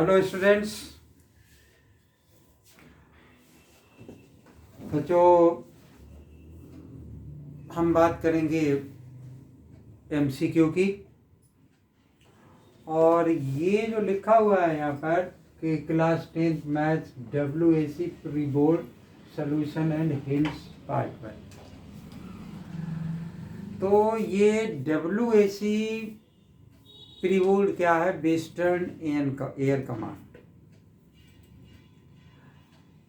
Hello students. बच्चों, हम बात करेंगे एमसीक्यू की। और ये जो लिखा हुआ है यहाँ पर कि class 10th maths WAC pre board solution and hints part 1। तो ये WAC प्री बोर्ड क्या है? Western air command.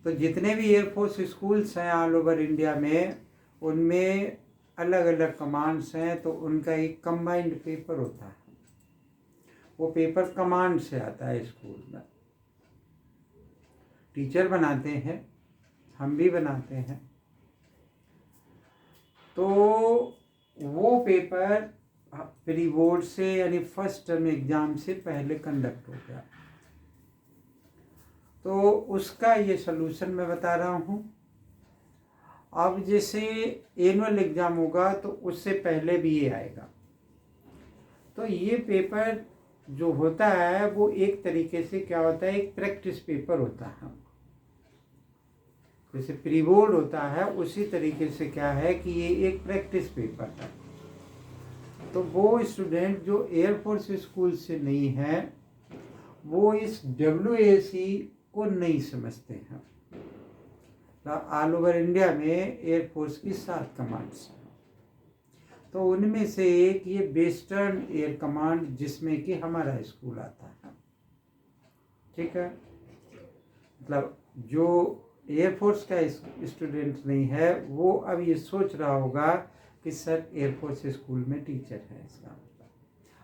तो जितने भी एयरफोर्स स्कूल्स हैं ऑल ओवर इंडिया में, उनमें अलग अलग कमांड्स हैं, तो उनका एक कंबाइंड पेपर होता है। वो पेपर कमांड से आता है। स्कूल में टीचर बनाते हैं, हम भी बनाते हैं। तो वो पेपर प्री बोर्ड से यानी फर्स्ट टर्म एग्जाम से पहले कंडक्ट हो गया। तो उसका ये सलूशन मैं बता रहा हूँ। अब जैसे एनुअल एग्जाम होगा तो उससे पहले भी ये आएगा। तो ये पेपर जो होता है वो एक तरीके से क्या होता है, एक प्रैक्टिस पेपर होता है। जैसे प्री बोर्ड होता है उसी तरीके से क्या है कि ये एक प्रैक्टिस पेपर है। तो वो स्टूडेंट जो एयरफोर्स स्कूल से नहीं है वो इस WAC को नहीं समझते हैं। ऑल ओवर इंडिया में एयरफोर्स की 7 कमांड्स हैं। तो उनमें से एक ये वेस्टर्न एयर कमांड, जिसमें कि हमारा स्कूल आता है। ठीक है, मतलब जो एयरफोर्स का स्टूडेंट नहीं है वो अब ये सोच रहा होगा कि सर एयरफोर्स स्कूल में टीचर है। इसका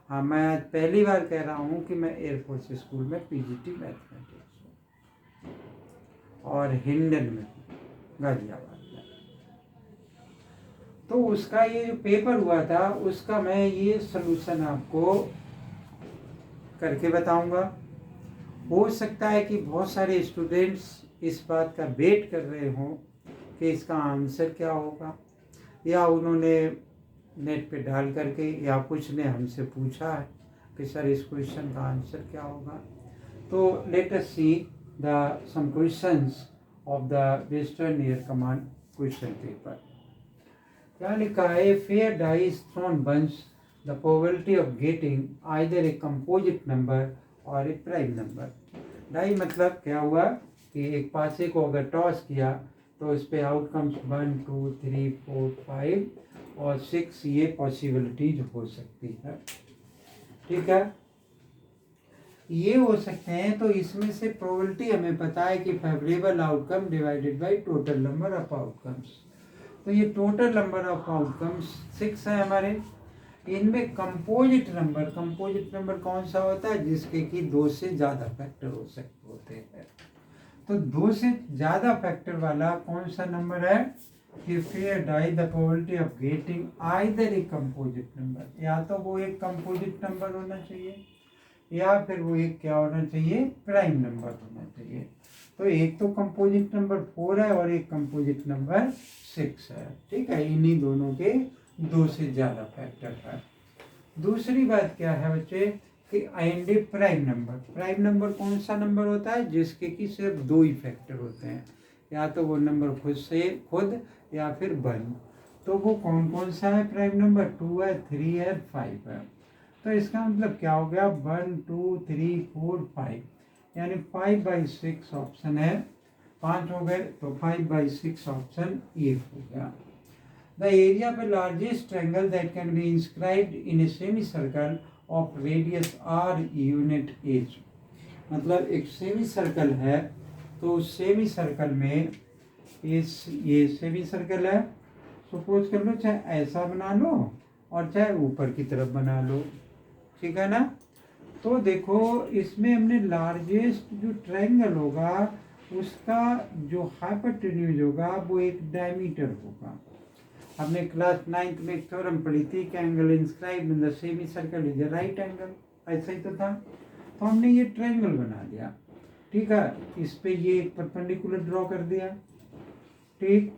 हाँ, मैं आज पहली बार कह रहा हूँ कि मैं एयरफोर्स स्कूल में PGT मैथमेटिक्स हूँ और हिंडन में गाजियाबाद में। तो उसका ये जो पेपर हुआ था उसका मैं ये सलूशन आपको करके बताऊंगा। हो सकता है कि बहुत सारे स्टूडेंट्स इस बात का वेट कर रहे हों कि इसका आंसर क्या होगा, या उन्होंने नेट पे डाल करके या कुछ ने हमसे पूछा है कि सर इस क्वेश्चन का आंसर क्या होगा। तो let us see the some questions of the western air command question paper. क्या लिखा है? Fair dice thrown bunch the probability of getting either a composite number और ए प्राइम नंबर। डाई मतलब क्या हुआ कि एक पासे को अगर टॉस किया तो इस पे आउटकम्स 1 2 3 4 5 और 6 ये पॉसिबिलिटीज हो सकती है। ठीक है, ये हो सकते हैं। तो इसमें से प्रोबेबिलिटी हमें पता है कि favourable outcome divided by total number of outcomes. तो ये टोटल नंबर ऑफ आउटकम्स 6 है हमारे। इनमें कंपोजिट नंबर कौन सा होता है? जिसके कि 2 से ज़्यादा फैक्टर हो सकते होते हैं। तो 2 से ज़्यादा फैक्टर वाला कौन सा नंबर है कि fair die the probability of getting either a composite number, या तो वो एक कंपोजिट नंबर होना चाहिए या फिर वो एक क्या होना चाहिए, प्राइम नंबर होना चाहिए। तो एक तो कंपोजिट नंबर 4 है और एक कंपोजिट नंबर 6 है। ठीक है, इन्हीं दोनों के 2 से ज़्यादा फैक्टर है। दूसरी बात क्या है बच्चे कि एंड प्राइम नंबर कौन सा नंबर होता है? जिसके कि सिर्फ 2 ही फैक्टर होते हैं, या तो वो नंबर खुद या फिर 1। तो वो कौन कौन सा है? प्राइम नंबर 2 है, 3 है, 5 है। तो इसका मतलब क्या हो गया? 1 2 3 4 5, यानी 5/6 ऑप्शन है। 5 हो गए तो 5/6 ऑप्शन ये हो गया। The area of a largest triangle that can be inscribed in a semicircle of radius r unit h। मतलब एक सेमी सर्कल है, तो सेमी सर्कल में ये सेमी सर्कल है। सपोज कर लो चाहे ऐसा बना लो और चाहे ऊपर की तरफ बना लो। ठीक है ना? तो देखो इसमें हमने लार्जेस्ट जो ट्रायंगल होगा उसका जो हाइपोटेन्यूज होगा वो एक डायमीटर होगा। हमने क्लास 9th में एक थ्योरम पढ़ी थी कि angle inscribed in the semi circle is a right angle. ऐसा ही तो था। तो हमने ये ट्रायंगल बना दिया। ठीक है, इस पे ये एक परपेंडिकुलर ड्रॉ कर दिया। ठीक,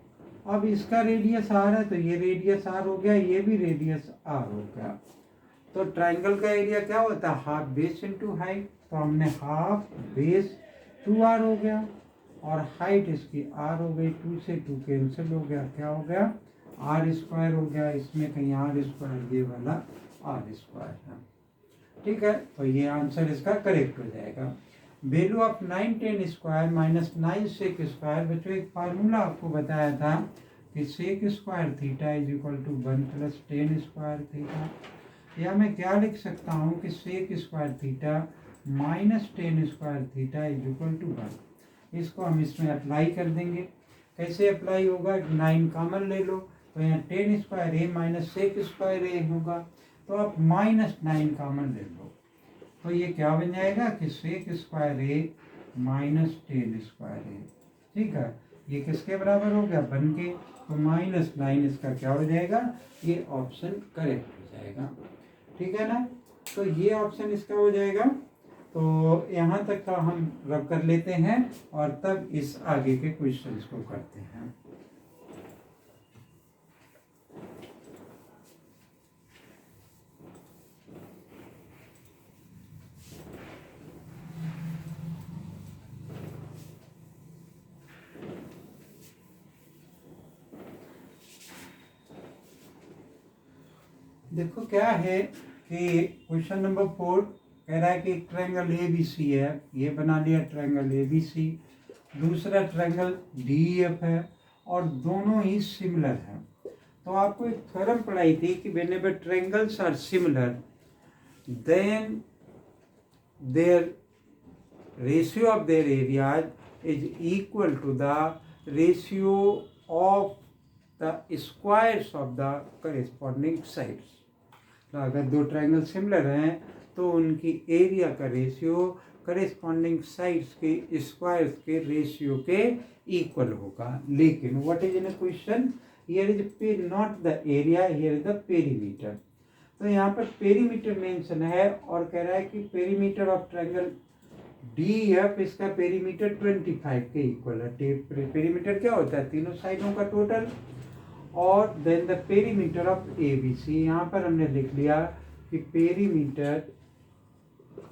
अब इसका रेडियस r है तो ये रेडियस r हो गया, ये भी रेडियस r हो गया। तो ट्राइंगल का एरिया क्या होता है, हाफ बेस इंटू हाइट। तो हमने हाफ बेस 2r हो गया और हाइट इसकी r हो गई, 2 से 2 कैंसिल हो गया, क्या हो गया r स्क्वायर हो गया। इसमें कहीं r स्क्वायर, ये वाला r स्क्वायर है, ठीक है। तो ये आंसर इसका करेक्ट हो जाएगा। Value of 9 10 square minus 9 sec square. बच्चों एक फार्मूला आपको बताया था कि sec square theta is equal to 1 plus 10 square theta. या मैं क्या लिख सकता हूँ कि sec square theta minus 10 square theta is equal to 1। इसको हम इसमें अप्लाई कर देंगे। कैसे अप्लाई होगा, 9 कॉमन ले लो, तो यहाँ 10 स्क्वायर ए माइनस सेक स्क्वायर ए होगा, तो आप -9 कॉमन ले लो, तो ये क्या बन जाएगा कि सेक स्क्वायर ए माइनस 10 स्क्वायर ए, ठीक है। ये किसके बराबर हो गया, 1 के, तो -9 इसका क्या हो जाएगा, ये ऑप्शन करेक्ट हो जाएगा, ठीक है ना। तो ये ऑप्शन इसका हो जाएगा। तो यहाँ तक का हम रब कर लेते हैं और तब इस आगे के क्वेश्चंस को करते हैं। देखो क्या है कि क्वेश्चन नंबर 4 कह रहा है कि एक ट्रायंगल ABC है, ये बना लिया ट्रायंगल ABC। दूसरा ट्रायंगल DEF है और दोनों ही सिमिलर हैं। तो आपको एक थ्योरम पढ़ाई थी कि whenever triangles are similar then their ratio of their areas is equal to the ratio of the squares of the corresponding sides. तो अगर दो ट्रायंगल सिमिलर हैं तो उनकी एरिया का रेशियो करेस्पॉन्डिंग साइड्स के स्क्वायर्स के रेशियो के इक्वल होगा। लेकिन what is in a question, here is not the area, here is the perimeter. तो यहाँ पर पेरीमीटर मेंशन है और कह रहा है कि पेरीमीटर ऑफ ट्रायंगल DEF, इसका पेरीमीटर 25 के इक्वल है। पेरीमीटर क्या होता है, तीनों साइडों का टोटल। और then the perimeter of ABC, यहाँ पर हमने लिख लिया कि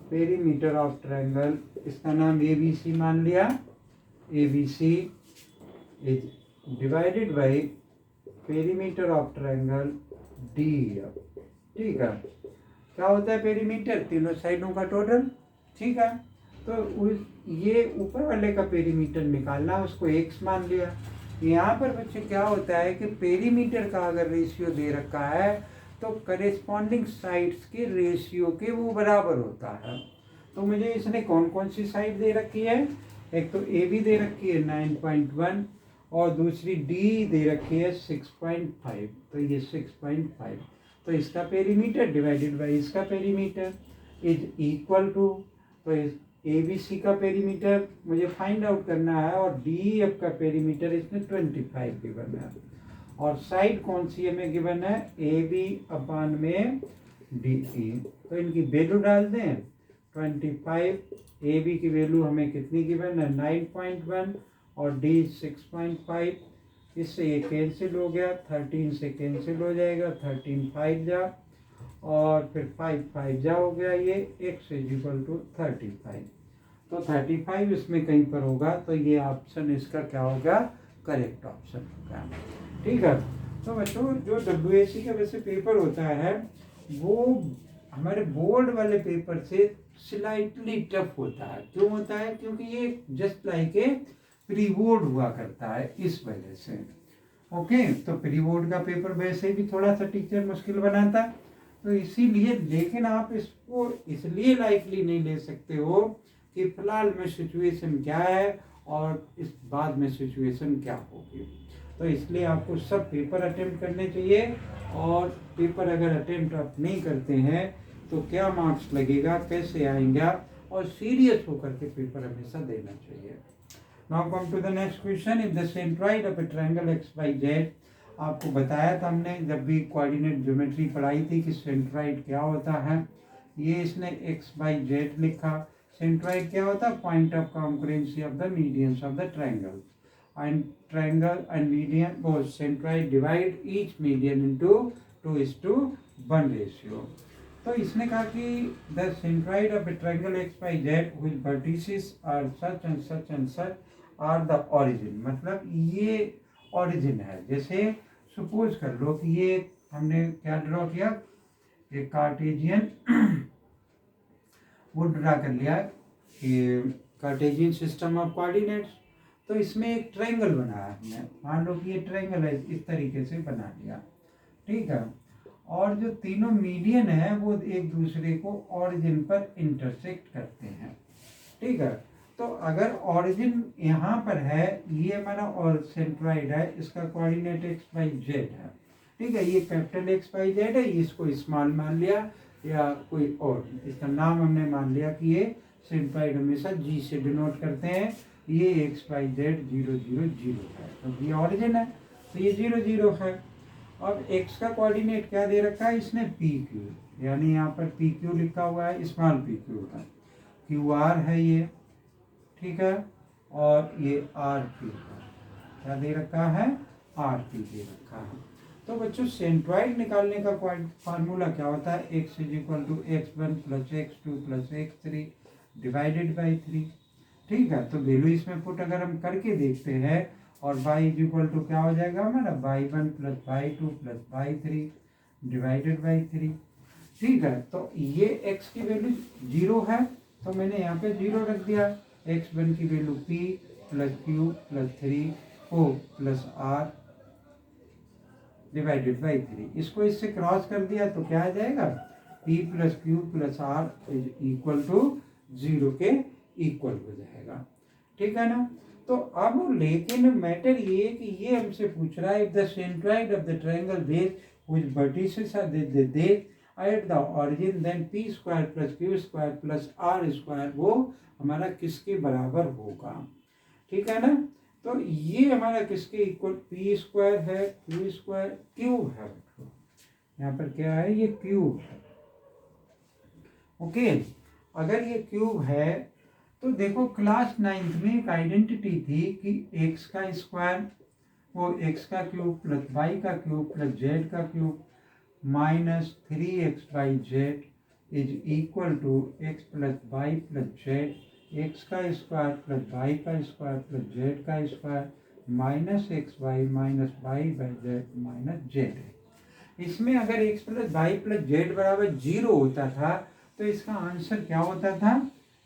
पेरीमीटर ऑफ ट्रायंगल, इसका नाम ABC मान लिया, ABC is divided by perimeter of triangle DEF, ठीक है। क्या होता है पेरीमीटर, तीनों साइडों का टोटल, ठीक है। तो ये ऊपर वाले का पेरीमीटर निकालना, उसको x मान लिया। यहाँ पर बच्चे क्या होता है कि पेरीमीटर का अगर रेशियो दे रखा है तो करेस्पॉन्डिंग साइड्स के रेशियो के वो बराबर होता है। तो मुझे इसने कौन कौन सी साइड दे रखी है, एक तो AB दे रखी है 9.1 और दूसरी D दे रखी है 6.5, तो ये 6.5। तो इसका पेरीमीटर डिवाइडेड बाय इसका पेरीमीटर इज इक्वल टू, तो ABC का पेरीमीटर मुझे फाइंड आउट करना है और DEF का पेरीमीटर इसमें 25 गिवन है और साइड कौन सी हमें गिवन है, AB अपान में DE। तो इनकी वैल्यू डाल दें, 25, AB की वैल्यू हमें कितनी गिवन है 9.1 और D 6.5। इससे ये कैंसिल हो गया, 13 से कैंसिल हो जाएगा, 13 5 जा और फिर 5 5 जा हो गया, ये x इज इक्वल टू 35। तो 35 इसमें कहीं पर होगा, तो ये ऑप्शन इसका क्या होगा, करेक्ट ऑप्शन होगा, ठीक है। तो बच्चों जो WAC का वैसे पेपर होता है वो हमारे बोर्ड वाले पेपर से स्लाइटली टफ होता है। क्यों होता है, क्योंकि ये just like a pre board हुआ करता है, इस वजह से। ओके, तो प्री बोर्ड का पेपर वैसे भी थोड़ा सा टीचर मुश्किल बनाता है, तो इसीलिए, लेकिन आप इसको इसलिए लाइटली नहीं ले सकते हो कि फिलहाल में सिचुएशन क्या है और इस बाद में सिचुएशन क्या होगी। तो इसलिए आपको सब पेपर अटेम्प्ट करने चाहिए और पेपर अगर अटेम्प्ट आप नहीं करते हैं तो क्या मार्क्स लगेगा, कैसे आएंगे, और सीरियस होकर के पेपर हमेशा देना चाहिए। Now come to the next question, if the centroid of a triangle XYZ। आपको बताया था हमने जब भी कोऑर्डिनेट ज्योमेट्री पढ़ाई थी कि सेंट्रॉइड क्या होता है। ये इसने XYZ लिखा। सेंट्रॉइड क्या होता है, point of concurrency of the medians of the triangle and triangle and median both centroid divide each median into 2:1 ratio। तो इसने कहा कि the centroid of a triangle X Y Z which vertices are such and such and such are the origin, मतलब ये origin है। जैसे suppose कर लो कि ये हमने क्या ड्रॉ किया, एक कार्टेजियन वो ड्रा कर लिया कि कार्टेजियन सिस्टम ऑफ कोऑर्डिनेट्स, तो इसमें एक ट्रायंगल बनाया हमने, मान लो कि ये ट्रायंगल है, इस तरीके से बना लिया, ठीक है। और जो तीनों मीडियन है वो एक दूसरे को ऑरिजिन पर इंटरसेक्ट करते हैं, ठीक है। तो अगर ऑरिजिन यहाँ पर है, ये हमारा और सेंट्रॉइड है, इसका कोऑर्डिनेट एक्स वाई जेड है, ठीक है। ये कैपिटल एक्स वाई जेड है, इसको स्मॉल मान लिया या कोई और, इसका नाम हमने मान लिया कि ये सेंट्रॉइड हमेशा जी से डिनोट करते हैं। ये एक्स वाई जेड 0 0 0 है, तो ये ऑरिजिन है, तो ये 0 0 है। अब x का कोऑर्डिनेट क्या दे रखा है इसने, पी क्यू, यानी यहाँ पर पी क्यू लिखा हुआ है, स्मॉल पी क्यू है, क्यू आर है ये, ठीक है। और ये आर पी क्या दे रखा है, आर पी दे रखा है। तो बच्चों सेंट्रॉइड निकालने का फार्मूला क्या होता है, x is equal to x1 plus x2 plus x3 divided by 3, ठीक है। तो वैल्यू इसमें पुट अगर हम करके देखते हैं, और y इज इक्वल टू क्या हो जाएगा हमारा, y1 plus y2 plus y3 divided by 3, ठीक है। तो ये x की वैल्यू 0 है, तो मैंने यहाँ पे 0 रख दिया। x1 की value p plus q plus 3 o plus r divided by 3, इसको इससे क्रॉस कर दिया तो क्या आ जाएगा, p plus q plus r is equal to 0 के इक्वल हो जाएगा, ठीक है ना। तो अब लेकिन मैटर ये कि ये हमसे पूछ रहा है if the centroid of the triangle base which vertices are they at the origin then p square plus q square plus r square वो हमारा किसके बराबर होगा, ठीक है ना। तो ये हमारा किसके इक्वल, पी स्क्वायर है, क्यू स्क्वायर, क्यूब है, यहाँ पर क्या है, ये क्यूब है, ओके। अगर ये क्यूब है तो देखो क्लास 9th में एक आइडेंटिटी थी कि x का स्क्वायर वो x का क्यूब प्लस y का क्यूब प्लस z का cube minus 3x by z is equal to x plus y plus z, x का स्क्वायर प्लस वाई का स्क्वायर प्लस जेड का square minus x y minus y by z minus z है। इसमें अगर x plus y plus z बराबर 0 होता था तो इसका आंसर क्या होता था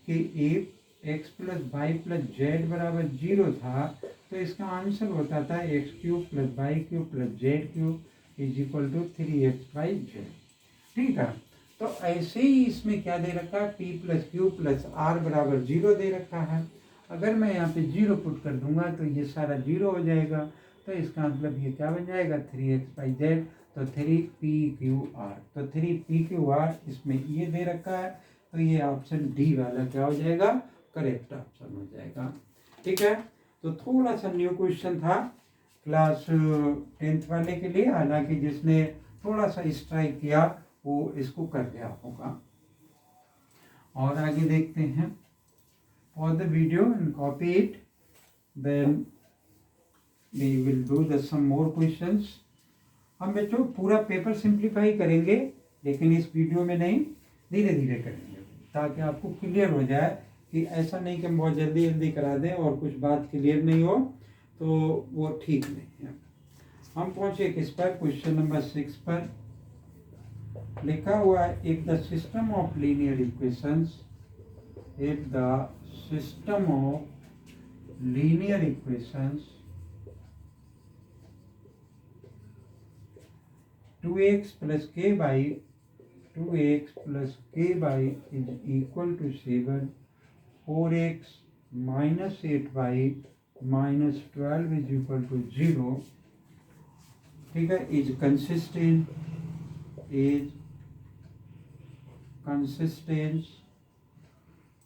कि if x plus y plus z बराबर 0 था तो इसका आंसर होता था x cube plus y cube plus z cube is equal to 3x by z, ठीक है। तो ऐसे ही इसमें क्या दे रखा है, p plus q plus r बराबर 0 दे रखा है। अगर मैं यहाँ पे 0 पुट कर दूंगा तो ये सारा 0 हो जाएगा, तो इसका मतलब ये क्या बन जाएगा 3x बाई जेड, तो 3pqr, तो 3pqr इसमें ये दे रखा है, तो ये ऑप्शन डी वाला क्या हो जाएगा, करेक्ट ऑप्शन हो जाएगा, ठीक है। तो थोड़ा सा न्यू क्वेश्चन था क्लास 10th वाले के लिए, हालांकि जिसने थोड़ा सा स्ट्राइक किया वो इसको कर गया होगा। और आगे देखते हैं, pause the video and copy it, then we will do the some more questions. हम बच्चों पूरा पेपर सिंप्लीफाई करेंगे, लेकिन इस वीडियो में नहीं, धीरे धीरे करेंगे ताकि आपको क्लियर हो जाए कि ऐसा नहीं कि हम बहुत जल्दी जल्दी करा दें और कुछ बात क्लियर नहीं हो, तो वो ठीक नहीं है। हम पहुँचे किस पर, क्वेश्चन नंबर 6 पर लिखा हुआ है, if the system of linear equations, if the system of linear equations 2x plus k by 2x plus k by is equal to 7, 4x minus 8y minus 12 is equal to 0, ठीक है, is consistent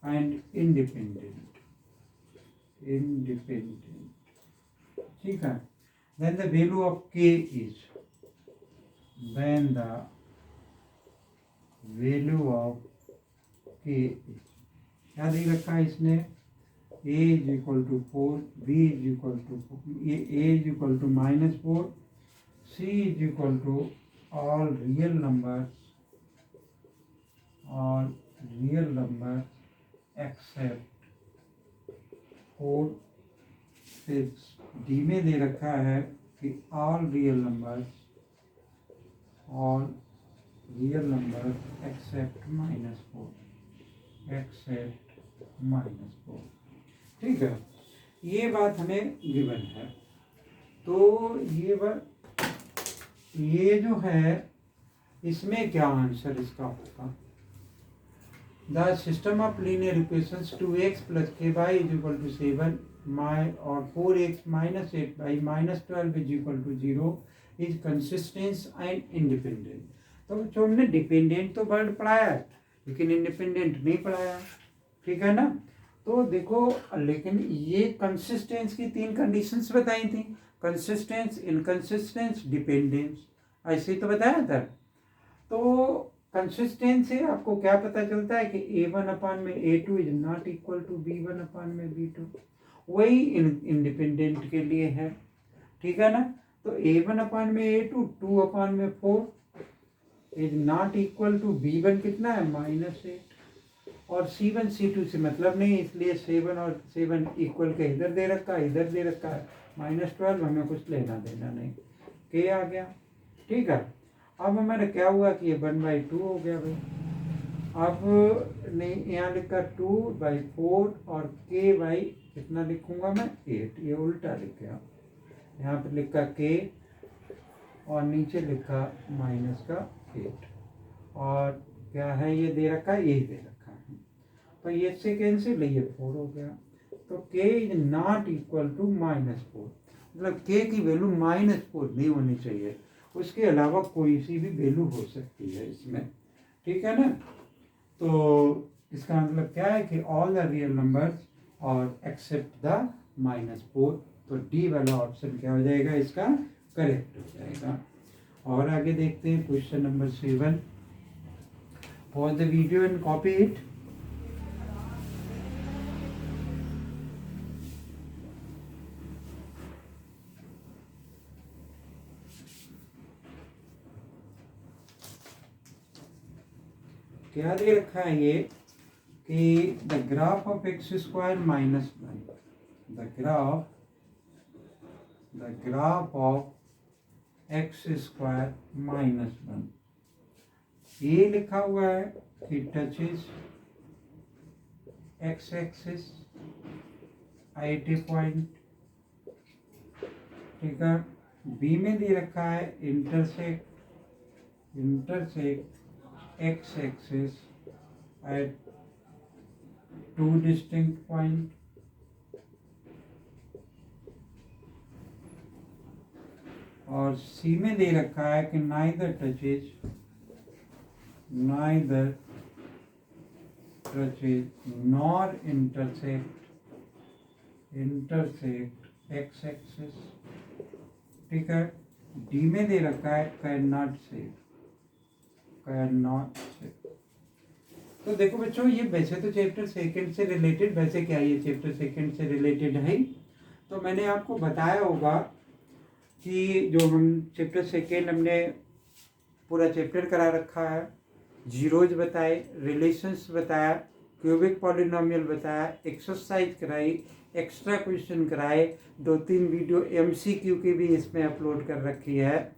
and independent, ठीक है। then the value of k is, then the value of k is, क्या दे रखा है इसने, a is equal to 4, b is equal to a is equal to -4, c is equal to all real numbers all real number except 4 6। D में दे रखा है कि all real numbers accept -4 ठीक है, ये बात हमें गिवन है। तो ये जो है इसमें क्या आंसर इसका होगा? The system of linear equations 2x + ky = 7 और 4x - 8y - 12 = 0 is consistent and independent. तो बच्चों हमने डिपेंडेंट तो वर्ड पढ़ाया है लेकिन इंडिपेंडेंट नहीं पढ़ाया, ठीक है ना। तो देखो, लेकिन ये कंसिस्टेंस की 3 कंडीशंस बताई थी, कंसिस्टेंस, इनकंसिस्टेंस, डिपेंडेंस, ऐसे ही तो बताया था। तो कंसिस्टेंस से आपको क्या पता चलता है कि A1/A2 is not equal to B1/B2, वही इंडिपेंडेंट के लिए है, ठीक है ना। तो A1/A2 2/4 is not equal to B1 कितना है -8, और C1 C2 से मतलब नहीं, इसलिए 7 और 7 इक्वल के इधर दे रखा है, इधर दे रखा है -12, हमें कुछ लेना देना नहीं, के आ गया, ठीक है। अब हमारा क्या हुआ कि ये 1/2 हो गया भाई। अब नहीं, यहाँ लिखा 2/4 और k बाई कितना लिखूंगा मैं 8, ये उल्टा लिख गया। यहाँ पर लिखा k और नीचे लिखा -8, और क्या है ये दे रखा है, यही दे रखा है। तो ये से कैंसिल, ये 4 हो गया। तो k is not equal to -4, मतलब k की वैल्यू -4 नहीं होनी चाहिए, उसके अलावा कोई सी भी वैल्यू हो सकती है इसमें, ठीक है ना। तो इसका मतलब क्या है कि ऑल द रियल नंबर्स और एक्सेप्ट द -4, तो डी वाला ऑप्शन क्या हो जाएगा, इसका करेक्ट हो जाएगा। और आगे देखते हैं question number 7। Pause the video and copy it. क्या दे रखा है ये कि the graph of x² - 1, the graph of x² - 1, ये लिखा हुआ है कि टचेस x एक्सिस 80 पॉइंट, ठीक है। बी में दे रखा है intersect x axis at 2 distinct point, और सी में दे रखा है कि neither touches nor intersect x axis, ठीक है। डी में दे रखा है कैन नॉट से। तो देखो बच्चों, ये वैसे तो चैप्टर सेकंड से रिलेटेड, वैसे क्या ये चैप्टर सेकंड से रिलेटेड है, तो मैंने आपको बताया होगा कि जो हम चैप्टर सेकंड हमने पूरा चैप्टर करा रखा है, जीरोज बताए, रिलेशंस बताया, क्यूबिक पॉलिनोमियल बताया, एक्सरसाइज कराई, एक्स्ट्रा क्वेश्चन कराए, 2-3 वीडियो MCQ की भी इसमें अपलोड कर रखी है।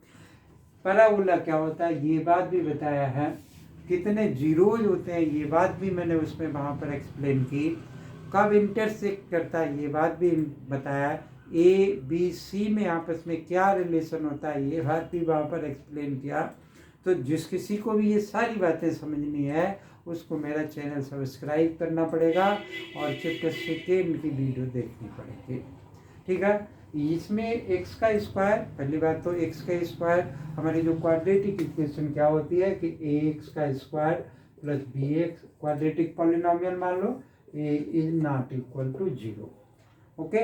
पैराबोला क्या होता है ये बात भी बताया है, कितने जीरोज होते हैं ये बात भी मैंने उसमें वहाँ पर एक्सप्लेन की, कब इंटरसेक्ट करता है ये बात भी बताया, ABC में आपस में क्या रिलेशन होता है ये बात भी वहाँ पर एक्सप्लेन किया। तो जिस किसी को भी ये सारी बातें समझनी है उसको मेरा चैनल सब्सक्राइब करना पड़ेगा और चैप्टर सेकेंड की वीडियो देखनी पड़ेगी, ठीक है। इसमें x का स्क्वायर, पहली बात तो x का स्क्वायर, हमारी जो क्वाड्रेटिक इक्वेशन क्या होती है कि ax का square plus bx, quadratic polynomial मान लो, a is not equal to 0, okay.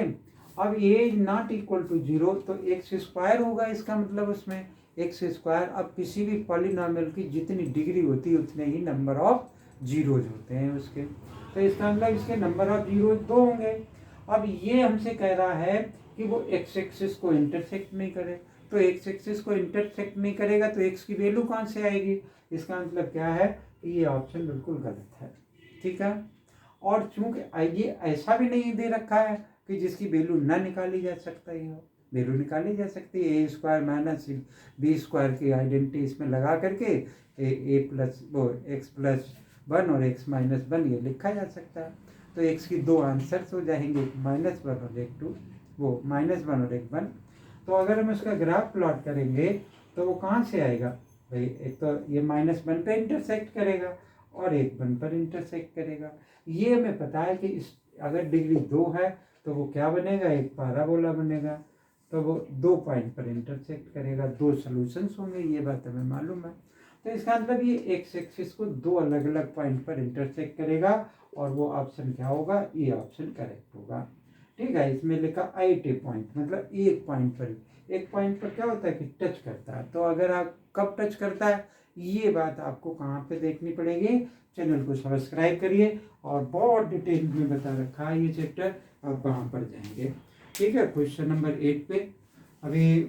अब a is not equal to 0 तो x स्क्वायर होगा, इसका मतलब उसमें x स्क्वायर, अब किसी भी पॉलिनोमियल की जितनी डिग्री होती है उतने ही नंबर ऑफ जीरोज होते हैं उसके, तो इसका मतलब इसके नंबर ऑफ जीरोज 2 होंगे। अब ये हमसे कह रहा है कि वो x एक्सिस को इंटरसेक्ट नहीं करे, तो x एक्सिस को इंटरसेक्ट नहीं करेगा तो x की वैल्यू कहाँ से आएगी, इसका मतलब क्या है ये ऑप्शन बिल्कुल गलत है। ठीक है, और चूंकि ये ऐसा भी नहीं दे रखा है कि जिसकी वैल्यू ना निकाली जा सकता ही हो, वैल्यू निकाली जा सकती है। ए स्क्वायर माइनस बी स्क्वायर की आइडेंटिटी इसमें लगा करके ए प्लस वो एक्स प्लस 1 और एक्स माइनस 1 ये लिखा जा सकता है। तो एक्स की दो आंसर्स हो जाएंगे, एक -1 और एक 2, वो -1 और एक 1। तो अगर हम इसका ग्राफ प्लॉट करेंगे तो वो कहाँ से आएगा भाई, एक तो ये -1 पे इंटरसेक्ट करेगा और एक 1 पर इंटरसेक्ट करेगा। ये हमें पता है कि इस अगर डिग्री 2 है तो वो क्या बनेगा, एक पैराबोला बनेगा। तो वो 2 पॉइंट पर इंटरसेक्ट करेगा, 2 सॉल्यूशंस होंगे, ये बात हमें मालूम है। तो इसका मतलब ये एक्स एक्सिस को 2 अलग अलग पॉइंट पर इंटरसेक्ट करेगा और वो ऑप्शन क्या होगा, ये ऑप्शन करेक्ट होगा। ठीक है, इसमें लिखा IT पॉइंट मतलब एक पॉइंट पर, एक पॉइंट पर क्या होता है कि टच करता है। तो अगर आप कब टच करता है ये बात आपको कहाँ पे देखनी पड़ेगी, चैनल को सब्सक्राइब करिए और बहुत डिटेल में बता रखा है ये चैप्टर, आप वहाँ पर जाएंगे। ठीक है, क्वेश्चन नंबर 8 पे अभी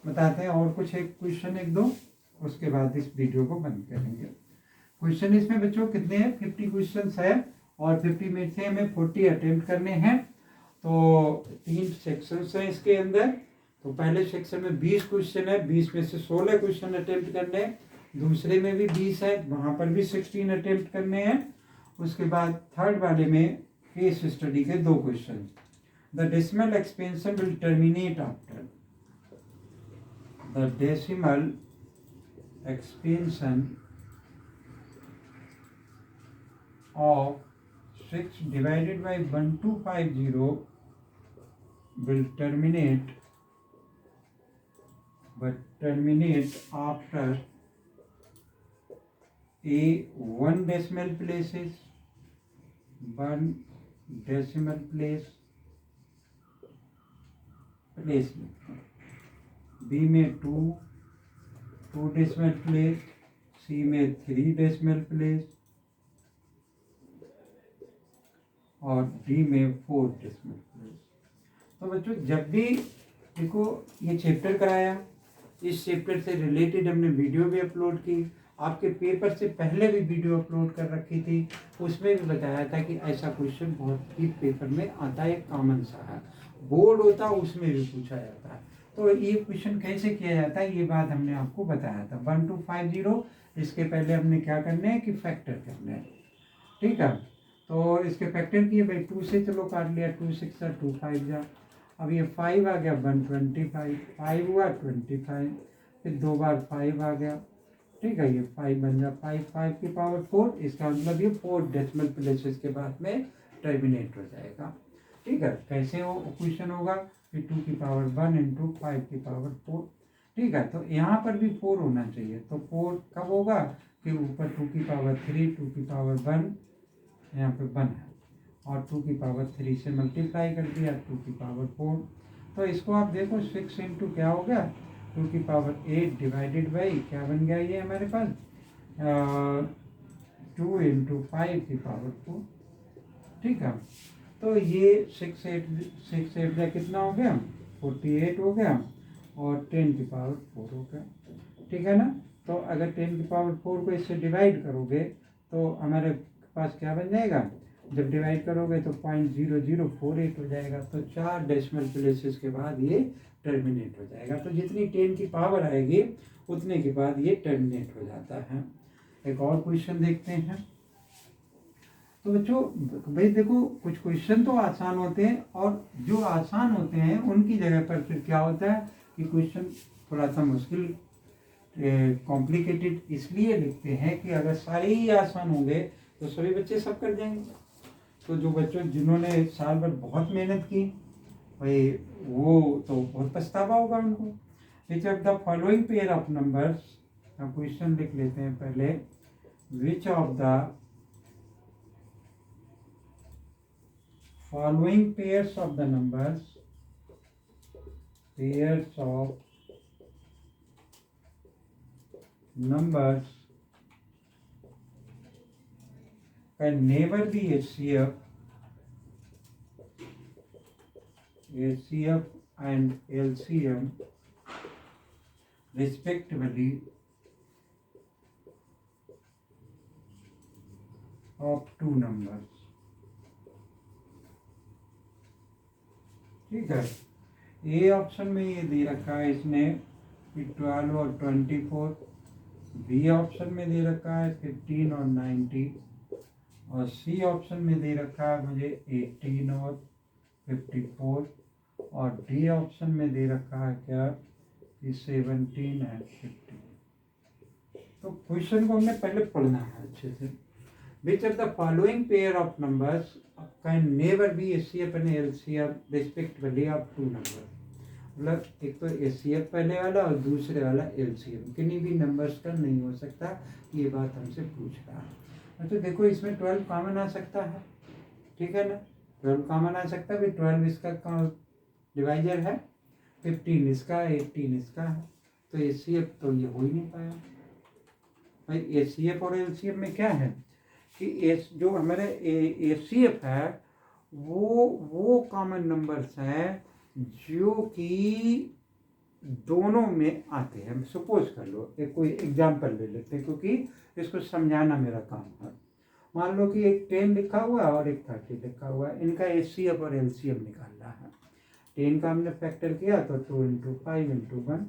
बताते हैं और कुछ एक क्वेश्चन एक दो, उसके बाद इस वीडियो को बंद करेंगे। क्वेश्चन इसमें बच्चों कितने हैं, 50 क्वेश्चन है और 50 में से हमें 40 अटेम्प्ट करने हैं। तो 3 सेक्शंस हैं इसके अंदर। तो पहले सेक्शन में 20 क्वेश्चन है, 20 में से 16 क्वेश्चन अटेम्प्ट करने हैं। दूसरे में भी 20 है, वहाँ पर भी 16 अटेम्प्ट करने हैं। उसके बाद थर्ड वाले में केस स्टडी के 2 question. The decimal expansion will terminate after the decimal expansion of 6 divided by 1250 will terminate after a 1 decimal places, 1 decimal place, B में 2 डेसिमल प्लेस, सी में 3 डेसिमल प्लेस और डी में 4 डेसिमल प्लेस। तो बच्चों जब भी देखो ये चैप्टर कराया, इस चैप्टर से रिलेटेड हमने वीडियो भी अपलोड की, आपके पेपर से पहले भी वीडियो अपलोड कर रखी थी, उसमें भी बताया था कि ऐसा क्वेश्चन बहुत ही पेपर में आता है, कॉमन सा है, बोर्ड होता है उसमें भी पूछा जाता है। तो ये क्वेश्चन कैसे किया जाता है ये बात हमने आपको बताया था। 1250, इसके पहले हमने क्या करना है कि फैक्टर करना है। ठीक है, तो इसके फैक्टर किए भाई 2 से चलो काट लिया, 2 6 2 5 जा। अब ये 5 आ गया 125, 5 हुआ 25, फिर 2 बार 5 आ गया। ठीक है, ये 5 बन गया, 5 की पावर 4, इसका मतलब ये 4 डेसिमल प्लेसेस के बाद में टर्मिनेट हो जाएगा। ठीक है, कैसे वो क्वेश्चन होगा कि 2 की पावर 1 इंटू 5 की पावर 4। ठीक है, तो यहाँ पर भी 4 होना चाहिए। तो 4 कब होगा कि ऊपर 2 की पावर 3, 2 की पावर 1, यहाँ पे 1 है और 2 की पावर 3 से मल्टीप्लाई कर दिया, 2 की पावर 4। तो इसको आप देखो 6 इंटू क्या हो गया, 2 की पावर 8 डिवाइडेड बाई क्या बन गया ये हमारे पास 2 इंटू 5 की पावर 4। ठीक है, तो ये 6 8 का कितना हो गया 48 हो गया और 10 की पावर 4 हो गया। ठीक है ना, तो अगर 10 की पावर 4 को इससे डिवाइड करोगे तो हमारे पास क्या बन जाएगा, जब डिवाइड करोगे तो 0.0048 हो जाएगा। तो 4 डेसिमल प्लेसेस के बाद ये टर्मिनेट हो जाएगा। तो जितनी 10 की पावर आएगी उतने के बाद ये टर्मिनेट हो जाता है। एक और क्वेश्चन देखते हैं। तो बच्चों भाई देखो कुछ क्वेश्चन तो आसान होते हैं और जो आसान होते हैं उनकी जगह पर फिर क्या होता है कि क्वेश्चन थोड़ा सा मुश्किल कॉम्प्लिकेटेड इसलिए लिखते हैं कि अगर सारे ही आसान होंगे तो सभी बच्चे सब कर जाएंगे। तो जो बच्चों जिन्होंने साल भर बहुत मेहनत की भाई वो तो बहुत पछतावा होगा उनको। विच of the following pair of numbers, हम क्वेश्चन लिख लेते हैं पहले, विच of the following pairs of the numbers, pairs of numbers can never be HCF and LCM respectively of two numbers. ठीक है, ए ऑप्शन में ये दे रखा है इसने कि 12 और 24, बी ऑप्शन में दे रखा है 15 और 90, और सी ऑप्शन में दे रखा है मुझे 18 और 54, और डी ऑप्शन में दे रखा है क्या कि 17 एंड 50। तो क्वेश्चन को हमने पहले पढ़ना है अच्छे से। Which of the following pair of numbers can never be HCF and LCM respectively of two number. मतलब एक तो HCF पहले वाला और दूसरे वाला LCM किन्हीं भी नंबर्स का नहीं हो सकता, ये बात हमसे पूछ रहा है। तो देखो इसमें 12 कॉमन आ सकता है, ठीक है ना, 12 कॉमन आ सकता है, फिर 12 इसका डिवाइजर है, 15 इसका, 18 इसका है, तो HCF तो ये हो ही नहीं पाया भाई। HCF और LCM में क्या है कि जो हमारे HCF है वो कॉमन नंबर्स हैं जो कि दोनों में आते हैं। सपोज कर लो, एक कोई एग्जांपल ले लेते हैं क्योंकि इसको समझाना मेरा काम है। मान लो कि एक 10 लिखा हुआ है और एक 30 लिखा हुआ है, इनका HCF और LCM निकालना है। 10 का हमने फैक्टर किया तो 2 × 5 × 1,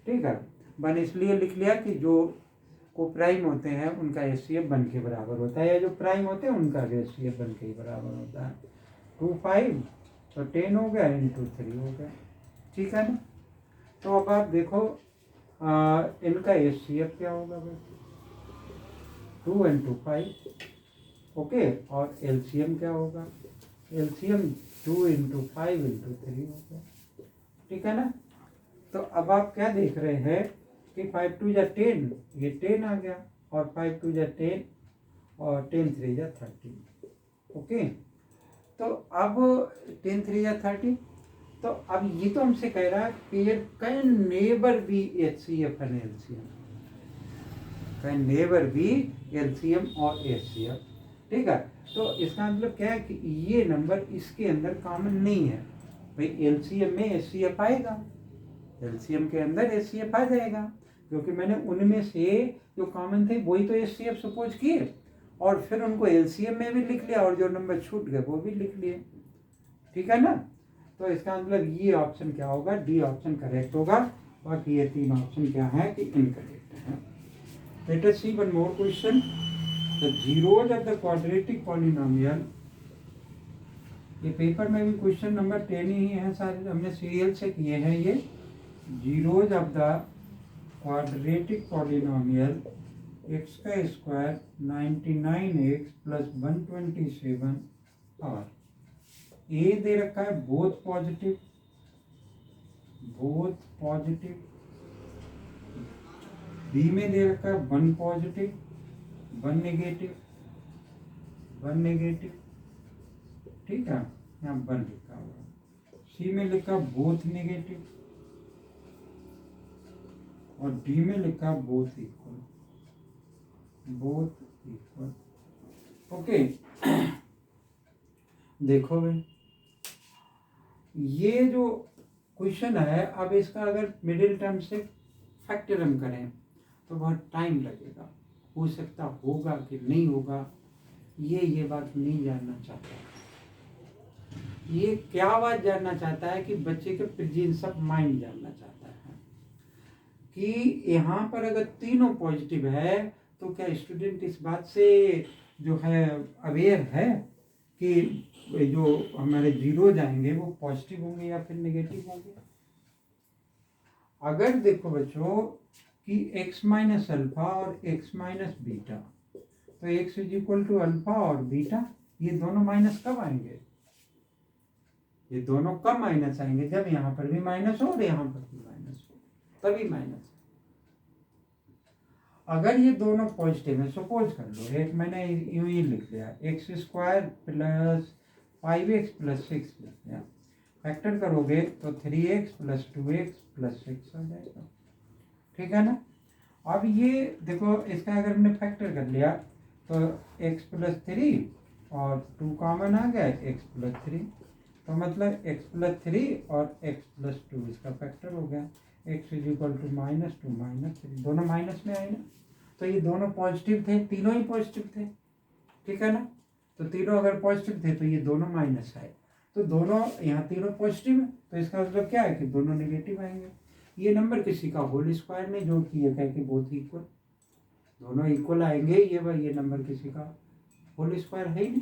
ठीक है। 1 इसलिए लिख लिया कि जो को प्राइम होते हैं उनका HCF 1 के बराबर होता है, या जो प्राइम होते हैं उनका भी HCF 1 के बराबर होता है। 2 5 तो 10 हो गया, × 3 हो गया, ठीक है ना। तो अब आप देखो इनका HCF क्या होगा भाई, 2 × 5, ओके, और LCM क्या होगा, LCM 2 × 5 × 3 होगा, ठीक है ना। तो अब आप क्या देख रहे हैं कि 5 2 जा 10, ये 10 आ गया, और 5 2 जा 10 और 10 3 जा 30, ओके। तो अब 10 3 जा 30, तो अब ये तो हमसे कह रहा है pair can never be HCF and LCM, can never B LCM और HCF, ठीक है। तो इसका मतलब क्या है कि ये नंबर इसके अंदर कॉमन नहीं है भाई। LCM में HCF आएगा, LCM के अंदर HCF आ जाएगा, क्योंकि मैंने उनमें से जो कॉमन थे वही तो HCF सपोज किए और फिर उनको LCM में भी लिख लिया, और जो नंबर छूट गए वो भी लिख लिए, ठीक है ना। तो इसका मतलब ये ऑप्शन क्या होगा, डी ऑप्शन करेक्ट होगा, बाकी ये 3 ऑप्शन क्या है कि इनकरेक्ट है। Let us see one more question. The zeros of the quadratic polynomial, ये पेपर में भी क्वेश्चन नंबर 10 ही है सारे, हमने सीरियल से किए हैं ये। zeros of the quadratic polynomial x का स्क्वायर 99x + 127 और ए दे रखा है बोथ पॉजिटिव, बी में दे रखा है 1 पॉजिटिव 1 नेगेटिव, ठीक है, यहाँ 1 लिखा हुआ। सी में लिखा बोथ नेगेटिव और डी में लिखा बोथ इक्वल, ओके। देखो भाई ये जो क्वेश्चन है, अब इसका अगर मिडिल टर्म से फैक्टर हम करें तो बहुत टाइम लगेगा, हो सकता होगा कि नहीं होगा, ये बात नहीं जानना चाहता। ये क्या बात जानना चाहता है कि बच्चे के प्रेजेंस ऑफ माइंड जानना चाहता है कि यहाँ पर अगर तीनों पॉजिटिव है तो क्या स्टूडेंट इस बात से जो है अवेयर है कि जो हमारे जीरो जाएंगे वो पॉजिटिव होंगे या फिर नेगेटिव होंगे। अगर देखो बच्चों कि x माइनस अल्फा और x माइनस बीटा, तो x = अल्फा और बीटा, ये दोनों माइनस कब आएंगे, ये दोनों कब माइनस आएंगे, जब यहाँ पर भी माइनस हो और यहाँ पर भी माइनस हो, तभी माइनस। अगर ये दोनों पॉजिटिव है, सपोज कर लो, एक मैंने यूं ही लिख लिया x² + 5x + 6 लिख लिया, फैक्टर करोगे तो 3x + 2x + 6 आ जाएगा, ठीक है ना। अब ये देखो इसका अगर हमने फैक्टर कर लिया तो x + 3 और 2 कॉमन आ गया, x + 3, तो मतलब x + 3 और x + 2 इसका फैक्टर हो गया, x = -2 - 3, दोनों माइनस में आए ना, तो ये दोनों पॉजिटिव थे, तीनों ही पॉजिटिव थे, ठीक है ना। तो तीनों अगर पॉजिटिव थे तो ये दोनों माइनस आए, तो दोनों यहाँ तीनों पॉजिटिव है, तो इसका मतलब क्या है कि दोनों नेगेटिव आएंगे। ये नंबर किसी का होल स्क्वायर नहीं, जो कि ये कह के बोथ इक्वल, दोनों इक्वल आएंगे। ये नंबर किसी का होल स्क्वायर है ही नहीं।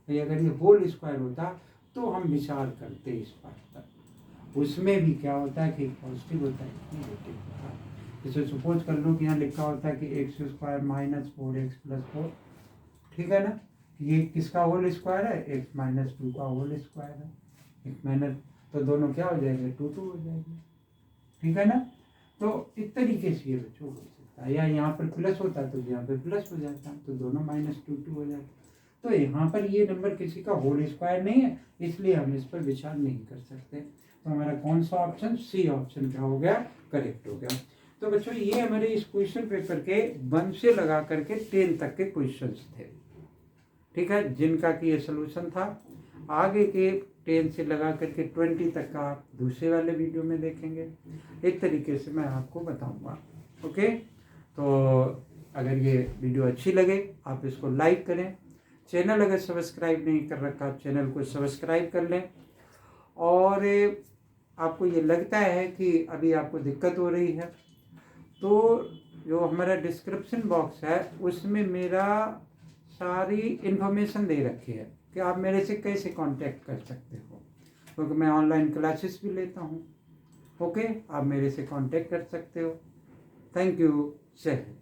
तो अगर ये होल स्क्वायर होता तो हम विचार करते इस बात पर। उसमें भी क्या होता है कि पॉजिटिव होता है, नेगेटिव होता है। जैसे सपोज कर लो कि यहाँ लिखा होता है कि x square minus 4x plus 4, ठीक है ना। ये किसका होल स्क्वायर है, एक्स माइनस 2 का होल स्क्वायर है, एक माइनस, तो दोनों क्या हो जाएंगे, 2 2 हो जाएंगे, ठीक है ना। तो इस तरीके से ये बच्चों हो सकता है, या यहाँ पर प्लस होता है तो यहाँ पर प्लस हो जाता है, तो दोनों माइनस 2 2 हो जाता। तो यहाँ पर ये नंबर किसी का होल स्क्वायर नहीं है, इसलिए हम इस पर विचार नहीं कर सकते। तो हमारा कौन सा ऑप्शन, सी ऑप्शन क्या हो गया, करेक्ट हो गया। तो बच्चों ये हमारे इस क्वेश्चन पेपर के 1 से लगा करके 10 तक के क्वेश्चंस थे, ठीक है, जिनका कि ये सोल्यूशन था। आगे के 10 से लगा करके 20 तक का आप दूसरे वाले वीडियो में देखेंगे। एक तरीके से मैं आपको बताऊंगा। ओके, तो अगर ये वीडियो अच्छी लगे आप इसको लाइक करें, चैनल अगर सब्सक्राइब नहीं कर रखा आप चैनल को सब्सक्राइब कर लें। और आपको ये लगता है कि अभी आपको दिक्कत हो रही है तो जो हमारा डिस्क्रिप्शन बॉक्स है उसमें मेरा सारी इन्फॉर्मेशन दे रखी है कि आप मेरे से कैसे कांटेक्ट कर सकते हो, क्योंकि मैं ऑनलाइन क्लासेस भी लेता हूँ। ओके, आप मेरे से कांटेक्ट कर सकते हो। थैंक यू, जय हिंद।